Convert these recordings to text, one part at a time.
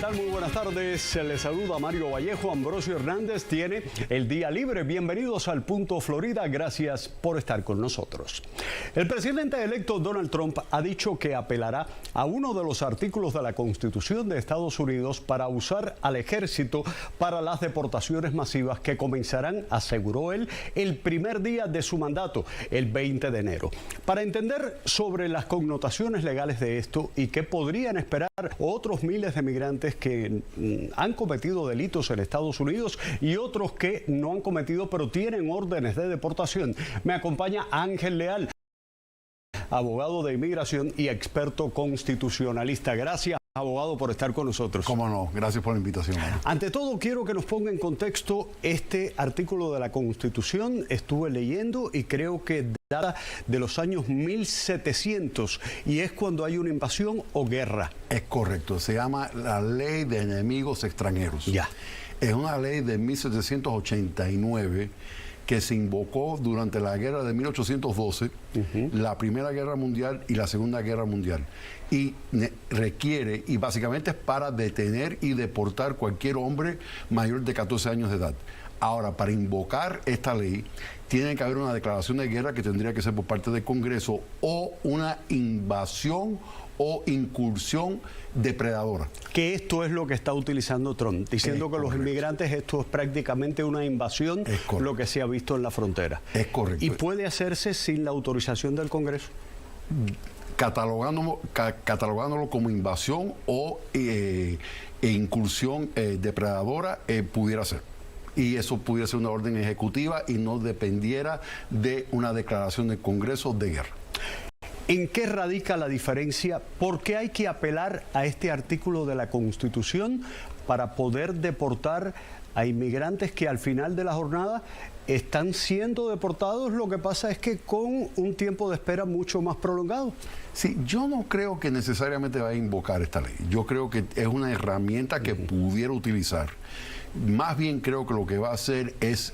tal? Muy buenas tardes. Les saluda Mario Vallejo. Ambrosio Hernández tiene el día libre. Bienvenidos al Punto Florida. Gracias por estar con nosotros. El presidente electo Donald Trump ha dicho que apelará a uno de los artículos de la Constitución de Estados Unidos para usar al ejército para las deportaciones masivas que comenzarán, aseguró él, el primer día de su mandato, el 20 de enero. Para entender sobre las connotaciones legales de esto y qué podrían esperar otros miles de migrantes que han cometido delitos en Estados Unidos y otros que no han cometido pero tienen órdenes de deportación, me acompaña Ángel Leal, abogado de inmigración y experto constitucionalista. Gracias, abogado, por estar con nosotros. Cómo no, gracias por la invitación. Ante todo, quiero que nos ponga en contexto este artículo de la Constitución. Estuve leyendo y creo que data de los años 1700 y es cuando hay una invasión o guerra. Es correcto, se llama la Ley de Enemigos Extranjeros. Ya. Es una ley de 1789 que se invocó durante la guerra de 1812, la Primera Guerra Mundial y la Segunda Guerra Mundial. Y requiere, y básicamente es para detener y deportar cualquier hombre mayor de 14 años de edad. Ahora, para invocar esta ley, tiene que haber una declaración de guerra que tendría que ser por parte del Congreso o una invasión o incursión depredadora. Que esto es lo que está utilizando Trump, diciendo que los inmigrantes, esto es prácticamente una invasión, lo que se ha visto en la frontera. Es correcto. ¿Y puede hacerse sin la autorización del Congreso? Catalogándolo como invasión o incursión depredadora, pudiera ser. Y eso pudiera ser una orden ejecutiva y no dependiera de una declaración del Congreso de guerra. ¿En qué radica la diferencia? ¿Por qué hay que apelar a este artículo de la Constitución para poder deportar a inmigrantes que al final de la jornada están siendo deportados? Lo que pasa es que con un tiempo de espera mucho más prolongado. Sí, yo no creo que necesariamente vaya a invocar esta ley. Yo creo que es una herramienta que pudiera utilizar. Más bien creo que lo que va a hacer es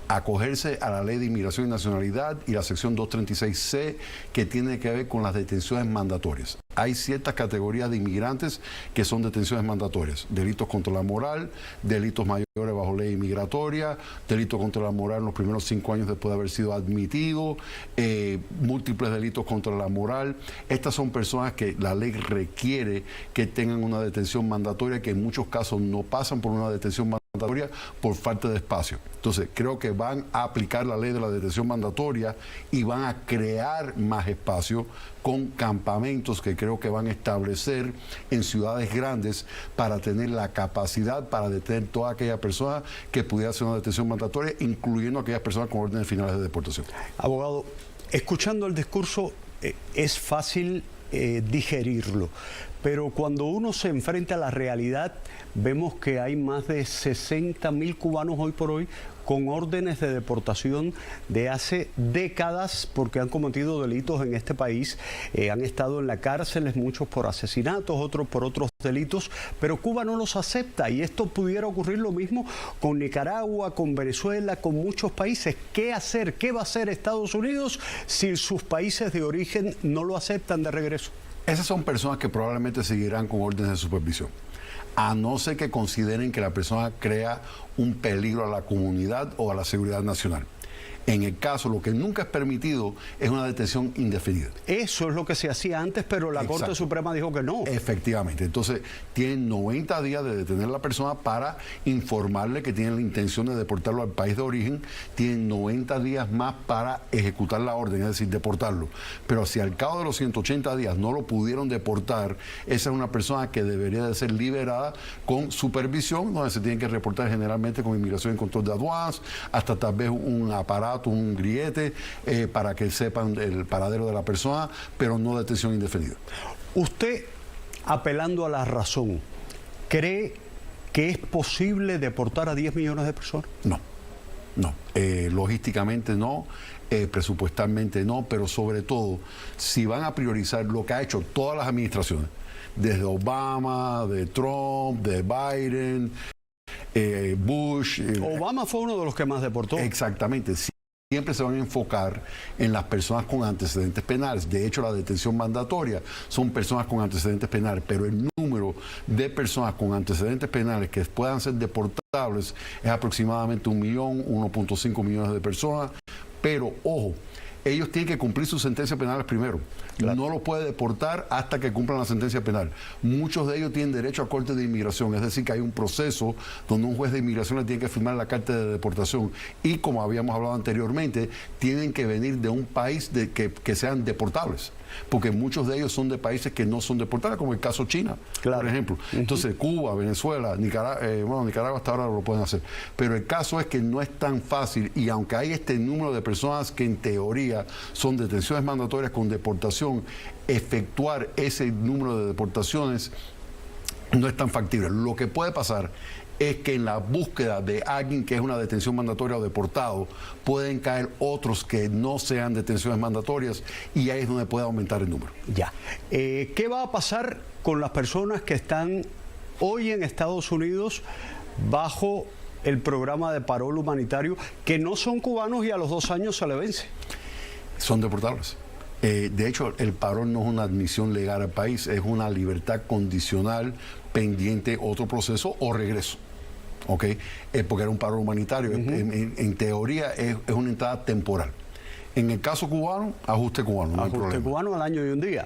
acogerse a la Ley de Inmigración y Nacionalidad y la sección 236C, que tiene que ver con las detenciones mandatorias. Hay ciertas categorías de inmigrantes que son detenciones mandatorias: delitos contra la moral, delitos mayores bajo ley migratoria, delitos contra la moral en los primeros 5 años después de haber sido admitido, múltiples delitos contra la moral. Estas son personas que la ley requiere que tengan una detención mandatoria, que en muchos casos no pasan por una detención mandatoria por falta de espacio. Entonces, creo que van a aplicar la ley de la detención mandatoria y van a crear más espacio con campamentos que creo que van a establecer en ciudades grandes para tener la capacidad para detener toda aquella persona que pudiera hacer una detención mandatoria, incluyendo aquellas personas con órdenes finales de deportación. Abogado, escuchando el discurso es fácil digerirlo, pero cuando uno se enfrenta a la realidad, vemos que hay más de 60.000 cubanos hoy por hoy con órdenes de deportación de hace décadas porque han cometido delitos en este país, han estado en la cárcel, muchos por asesinatos, otros por otros delitos, pero Cuba no los acepta y esto pudiera ocurrir lo mismo con Nicaragua, con Venezuela, con muchos países. ¿Qué hacer? ¿Qué va a hacer Estados Unidos si sus países de origen no lo aceptan de regreso? Esas son personas que probablemente seguirán con órdenes de supervisión, a no ser que consideren que la persona crea un peligro a la comunidad o a la seguridad nacional. En el caso, lo que nunca es permitido es una detención indefinida. Eso es lo que se hacía antes, pero la Corte Suprema dijo que no. Efectivamente. Entonces, tienen 90 días de detener a la persona para informarle que tienen la intención de deportarlo al país de origen. Tienen 90 días más para ejecutar la orden, es decir, deportarlo. Pero si al cabo de los 180 días no lo pudieron deportar, esa es una persona que debería de ser liberada con supervisión, donde se tienen que reportar generalmente con Inmigración y Control de Aduanas, hasta tal vez un aparato, un grillete, para que sepan el paradero de la persona, pero no detención indefinida. Usted, apelando a la razón, ¿cree que es posible deportar a 10 millones de personas? No, no. Logísticamente no, presupuestalmente no, pero sobre todo, si van a priorizar lo que ha hecho todas las administraciones, desde Obama, de Trump, de Biden, Bush. Obama fue uno de los que más deportó. Exactamente. Siempre se van a enfocar en las personas con antecedentes penales. De hecho, la detención mandatoria son personas con antecedentes penales, pero el número de personas con antecedentes penales que puedan ser deportables es aproximadamente 1 millón, 1.5 millones de personas. Pero, ojo, ellos tienen que cumplir sus sentencias penales primero. Claro. No los puede deportar hasta que cumplan la sentencia penal. Muchos de ellos tienen derecho a corte de inmigración, es decir, que hay un proceso donde un juez de inmigración le tiene que firmar la carta de deportación. Y como habíamos hablado anteriormente, tienen que venir de un país que sean deportables, porque muchos de ellos son de países que no son deportables, como el caso China, claro, por ejemplo. Entonces, Cuba, Venezuela, Nicaragua hasta ahora lo pueden hacer. Pero el caso es que no es tan fácil, y aunque hay este número de personas que en teoría son detenciones mandatorias con deportación, efectuar ese número de deportaciones no es tan factible. Lo que puede pasar es que en la búsqueda de alguien que es una detención mandatoria o deportado, pueden caer otros que no sean detenciones mandatorias, y ahí es donde puede aumentar el número. Ya. ¿Qué va a pasar con las personas que están hoy en Estados Unidos bajo el programa de parol humanitario, que no son cubanos y a los 2 años se les vence? Son deportables. De hecho, el parol no es una admisión legal al país, es una libertad condicional pendiente otro proceso o regreso. ¿Ok? Porque era un parol humanitario. En teoría es una entrada temporal. En el caso cubano, ajuste cubano. Ajuste cubano al año y un día.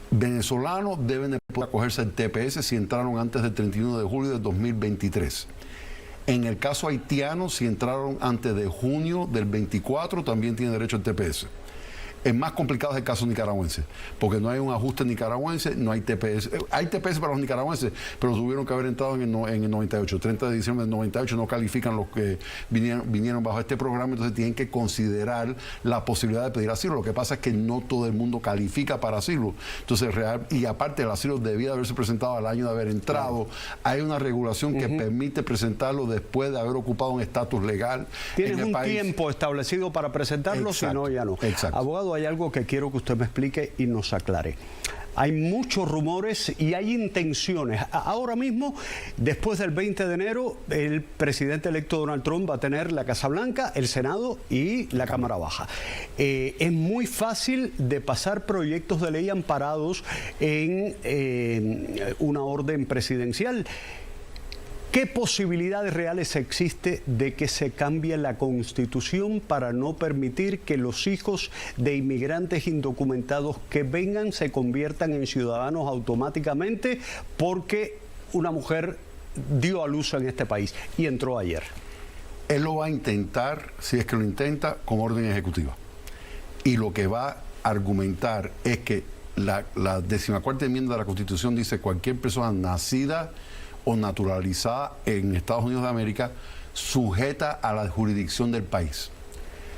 Venezolanos deben de poder acogerse al TPS si entraron antes del 31 de julio de 2023. En el caso haitiano, si entraron antes de junio del 24, también tienen derecho al TPS. Es más complicado es el caso nicaragüense, porque no hay un ajuste nicaragüense, no hay TPS. Hay TPS para los nicaragüenses, pero tuvieron que haber entrado en el 98. 30 de diciembre del 98 no califican los que vinieron bajo este programa, entonces tienen que considerar la posibilidad de pedir asilo. Lo que pasa es que no todo el mundo califica para asilo. Entonces, y aparte el asilo debía haberse presentado al año de haber entrado. Hay una regulación que permite presentarlo después de haber ocupado un estatus legal. Tienes un tiempo establecido para presentarlo, si no, ya no. Exacto. Abogado, hay algo que quiero que usted me explique y nos aclare. Hay muchos rumores y hay intenciones. Ahora mismo, después del 20 de enero, el presidente electo Donald Trump va a tener la Casa Blanca, el Senado y la Cámara Baja. Es muy fácil de pasar proyectos de ley amparados en una orden presidencial. ¿Qué posibilidades reales existe de que se cambie la Constitución para no permitir que los hijos de inmigrantes indocumentados que vengan se conviertan en ciudadanos automáticamente porque una mujer dio a luz en este país y entró ayer? Él lo va a intentar, si es que lo intenta, con orden ejecutiva. Y lo que va a argumentar es que la 14ª enmienda de la Constitución dice: cualquier persona nacida o naturalizada en Estados Unidos de América, sujeta a la jurisdicción del país.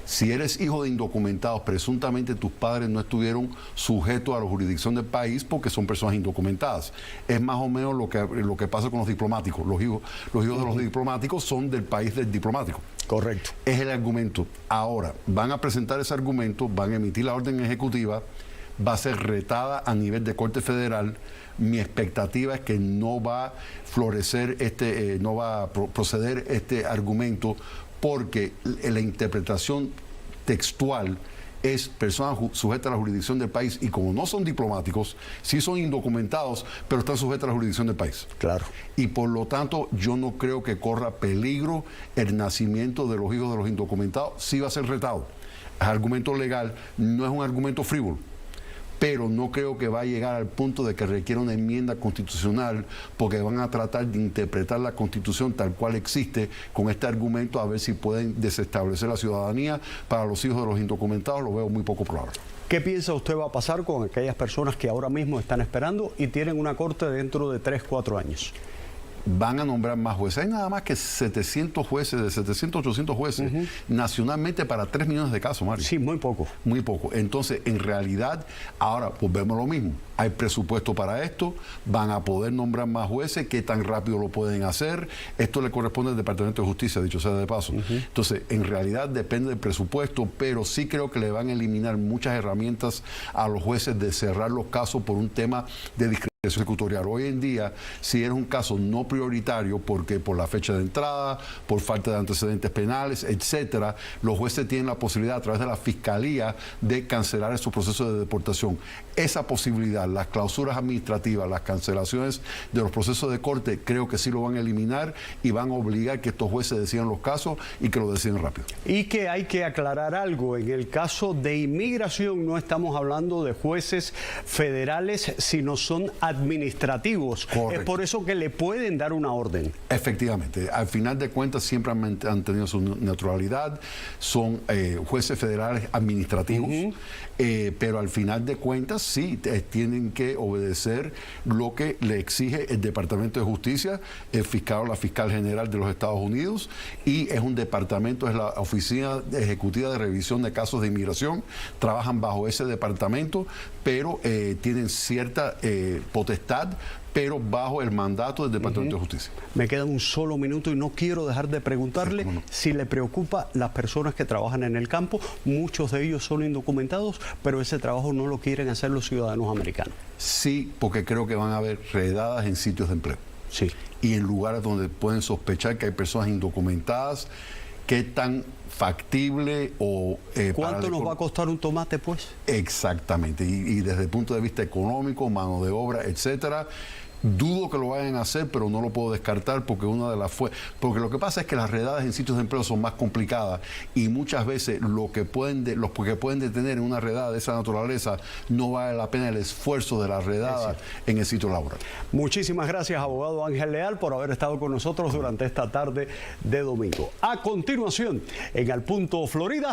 Si eres hijo de indocumentados, presuntamente tus padres no estuvieron sujetos a la jurisdicción del país porque son personas indocumentadas. Es más o menos lo que pasa con los diplomáticos. Los hijos de los diplomáticos son del país del diplomático. Correcto. Es el argumento. Ahora, van a presentar ese argumento, van a emitir la orden ejecutiva, va a ser retada a nivel de Corte Federal. Mi expectativa es que no va a florecer no va a proceder este argumento, porque la interpretación textual es personas sujetas a la jurisdicción del país, y como no son diplomáticos, sí son indocumentados, pero están sujetas a la jurisdicción del país. Claro. Y por lo tanto, yo no creo que corra peligro el nacimiento de los hijos de los indocumentados. Sí va a ser retado. Es argumento legal, no es un argumento frívolo, pero no creo que va a llegar al punto de que requiera una enmienda constitucional, porque van a tratar de interpretar la Constitución tal cual existe con este argumento, a ver si pueden desestablecer la ciudadanía para los hijos de los indocumentados. Lo veo muy poco probable. ¿Qué piensa usted va a pasar con aquellas personas que ahora mismo están esperando y tienen una corte dentro de 3, 4 años? Van a nombrar más jueces. Hay nada más que 700 jueces, de 700, 800 jueces, nacionalmente para 3 millones de casos, Mario. Sí, muy poco. Muy poco. Entonces, en realidad, ahora pues vemos lo mismo. Hay presupuesto para esto, van a poder nombrar más jueces. ¿Qué tan rápido lo pueden hacer? Esto le corresponde al Departamento de Justicia, dicho sea de paso. Entonces, en realidad depende del presupuesto, pero sí creo que le van a eliminar muchas herramientas a los jueces de cerrar los casos por un tema de discreción ejecutorial. Hoy en día, si eres un caso no prioritario, porque por la fecha de entrada, por falta de antecedentes penales, etcétera, los jueces tienen la posibilidad a través de la fiscalía de cancelar esos procesos de deportación. Esa posibilidad, las clausuras administrativas, las cancelaciones de los procesos de corte, creo que sí lo van a eliminar y van a obligar que estos jueces decidan los casos y que lo deciden rápido. Y que hay que aclarar algo, en el caso de inmigración no estamos hablando de jueces federales, sino son administrativos. Correcto. Es por eso que le pueden dar una orden. Efectivamente, al final de cuentas siempre han tenido su neutralidad, son jueces federales administrativos, pero al final de cuentas sí tienen que obedecer lo que le exige el Departamento de Justicia, el fiscal o la fiscal general de los Estados Unidos, y es un departamento, es la Oficina Ejecutiva de Revisión de Casos de Inmigración, trabajan bajo ese departamento, pero tienen cierta potestad, pero bajo el mandato del Departamento de Justicia. Me queda un solo minuto y no quiero dejar de preguntarle si le preocupa las personas que trabajan en el campo. Muchos de ellos son indocumentados, pero ese trabajo no lo quieren hacer los ciudadanos americanos. Sí, porque creo que van a haber redadas en sitios de empleo. Sí. Y en lugares donde pueden sospechar que hay personas indocumentadas. ¿Qué tan factible o... ¿Cuánto nos va a costar un tomate, pues? Exactamente. Y desde el punto de vista económico, mano de obra, etcétera, dudo que lo vayan a hacer, pero no lo puedo descartar porque porque lo que pasa es que las redadas en sitios de empleo son más complicadas y muchas veces los que pueden detener en una redada de esa naturaleza no vale la pena el esfuerzo de la redada en el sitio laboral. Muchísimas gracias, abogado Ángel Leal, por haber estado con nosotros durante esta tarde de domingo. A continuación, en Al Punto Florida.